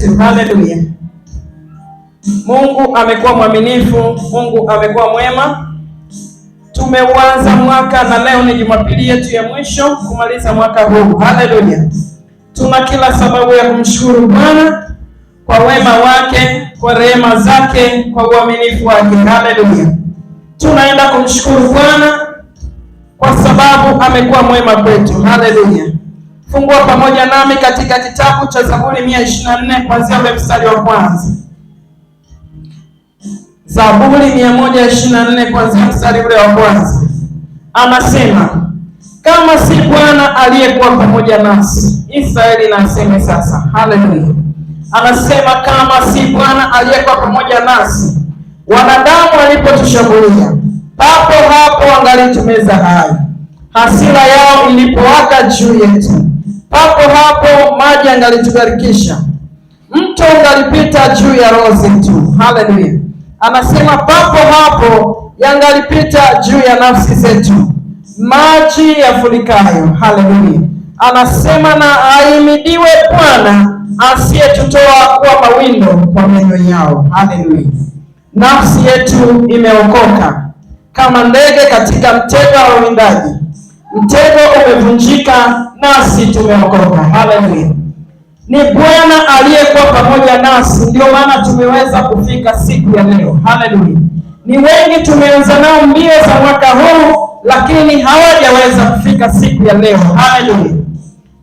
Haleluya. Mungu amekuwa mwaminifu, Mungu amekuwa mwema. Tumeuanza mwaka na leo ni Jumapili yetu ya mwisho kumaliza mwaka huu. Haleluya. Tuna kila sababu ya kumshukuru Bwana kwa wema wake, kwa rehema zake, kwa uaminifu wake. Haleluya. Tunaenda kumshukuru Bwana kwa sababu amekuwa mwema kwetu. Haleluya. Fungua pamoja nami katika kitabu cha Zaburi 124 kuanzia mstari wa kwanza. Zaburi 124 kuanzia mstari ule wa kwanza. Anasema, kama si Bwana aliyekuwa pamoja nasi. Israeli na aseme sasa. Haleluya. Anasema kama si Bwana aliyekuwa pamoja nasi, wanadamu walipotushambulia, papo hapo angalitumeza hai. Hasira yao ilipowaka juu yetu, papo hapo maji angalitugarikisha. Mto ungalipita juu ya roho zetu. Haleluya. Anasema papo hapo yangalipita juu ya nafsi zetu, maji yafurikayo. Haleluya. Anasema na ahimidiwe Bwana asiyetutoa kuwa mawindo kwa meno yao. Haleluya. Nafsi yetu imeokoka kama ndege katika mtego wa wawindaji. Mtego umevunjika nasi tumeokoka. Haleluya. Ni Bwana aliyekuwa pamoja nasi, ndio maana tumeweza kufika siku ya leo. Haleluya. Ni wengi tumeanza nao mbio za mwaka huu, lakini hawajaweza kufika siku ya leo. Haleluya.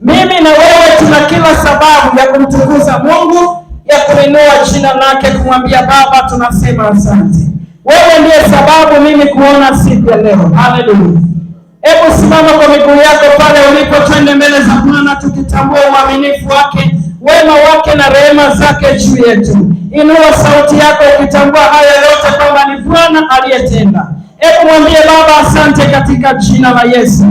Mimi na wewe tuna kila sababu ya kumtukuza Mungu, ya kuinua jina lake, kumwambia Baba tunasema asante. Wewe ndiye sababu mimi kuona siku ya leo. Haleluya. Hebu simama kwa miguu yako pale ulipo, twende mbele za Bwana tukitambua uaminifu wake, wema wake na rehema zake juu yetu. Inua sauti yako ukitambua haya yote kwamba ni Bwana aliyetenda. Hebu mwambie Baba asante katika jina la Yesu.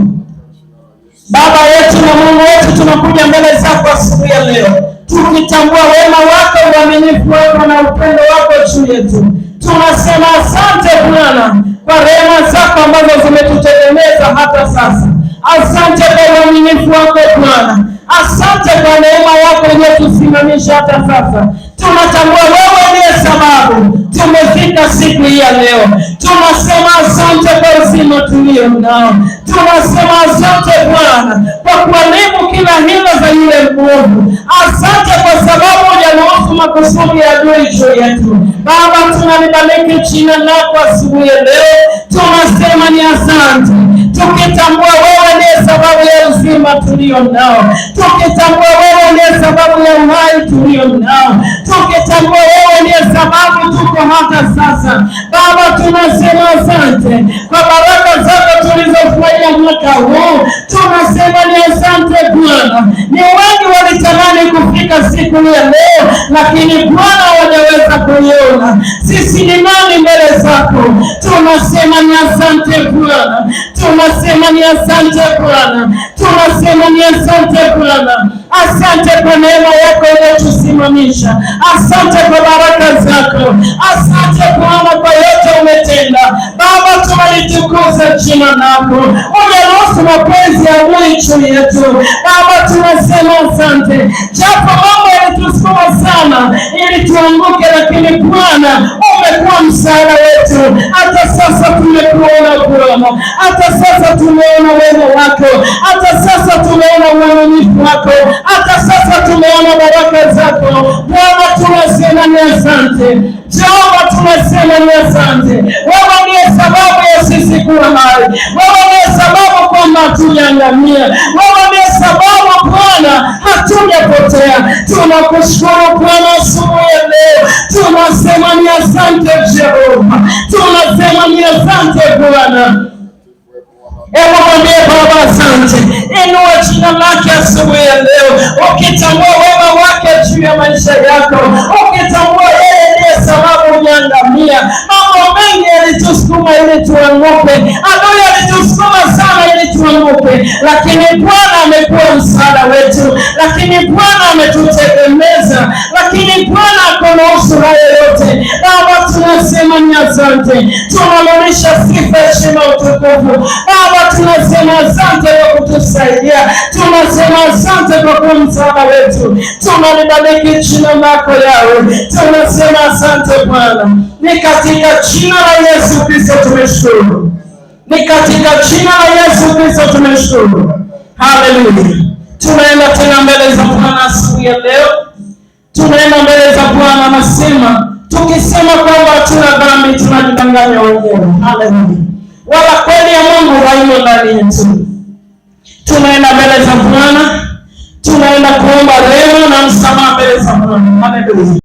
Baba yetu na Mungu wetu, tunakuja mbele zako asubuhi ya leo tukitambua wema wako, uaminifu wako na upendo wako juu yetu. Tunasema asante Bwana kwa rehema zako ambazo zimetutegemeza hata sasa. Asante kwa uaminifu wako Bwana. Asante kwa neema yako iliyotusimamisha hata sasa. Tunatambua wewe ndiye sababu tumefika siku hii ya leo. Tunasema asante kwa uzima tulio nao. Tunasema asante Bwana kwa kuharibu kila hila za yule mwovu. Asante kwa sababu hujaruhusu makusudi ya adui juu yetu. Baba, tunalibariki jina lako asubuhi ya leo. Tunasema ni asante, tukitambua wewe ndiye sababu ya uzima tulio nao, tukitambua wewe ndiye sababu ya uhai tulio nao, tukitambua wewe ndiye sababu tuko hata sasa. Baba, tunasema asante kwa baraka zako tulizofurahia mwaka huu. Tunasema ni asante Bwana. Ni wengi walitamani kufika siku ya leo, lakini Bwana hawajaweza kuiona. Sisi ni nani mbele zako? Tunasema ni asante Bwana. Tunasema ni asante Bwana. Tunasema ni asante Bwana. Asante kwa neema yako iliyotusimamisha. Asante kwa baraka zako. Asante Bwana kwa yote umetenda. Baba, tunalitukuza jina lako. Umeruhusu mapenzi ya adui juu yetu. Baba, tunasema asante. Japo mambo yalitusukuma sana ili tuanguke, lakini Bwana umekuwa msaada wetu. Hata sasa tumekuona Bwana. Hata sasa tumeona wema wako. Hata sasa tumeona uaminifu wako. Hata sasa tumeona baraka zako. Bwana, tunasema ni asante. Jehova, tunasema ni asante. Wewe ndiye sababu ya sisi kuwa hai. Wewe ndiye sababu kwamba hatujaangamia. Wewe ndiye sababu Bwana hatujapotea. Tunakushukuru Bwana asubuhi ya leo. Tunasema ni asante Jehova. Tunasema ni asante Bwana. Ewe mwambie Baba asante. Inua jina lake asubuhi ya leo, ukitambua wema wake juu ya maisha yako, ukitambua yeye ndiye sababu umeangamia. Mambo mengi yalitusukuma ili tuanguke, adui alitusukuma sana ili tuanguke, lakini Bwana amekuwa msaada wetu, lakini Bwana ametutegemeza, lakini Bwana akoruhusu hayo yote. Baba, tunasema ni asante. Tunarudisha sifa, heshima, utukufu. Baba, tunasema asante kwa kutusaidia. Tunasema asante kwa kuwa msaada wetu. Tunalibariki jina lako Yawe. Tunasema asante Bwana. Ni katika jina la Yesu Kristo tumeshukuru. Ni katika jina la Yesu Kristo tumeshukuru. Haleluya. Tunaenda tena mbele za Bwana asubuhi ya leo. Tunaenda mbele za Bwana, anasema tukisema kwamba hatuna dhambi tunajidanganya wenyewe. Haleluya. Wala kweli ya Mungu haimo ndani yetu. Tunaenda mbele za Bwana. Tunaenda kuomba rehema na msamaha mbele za Bwana. Haleluya.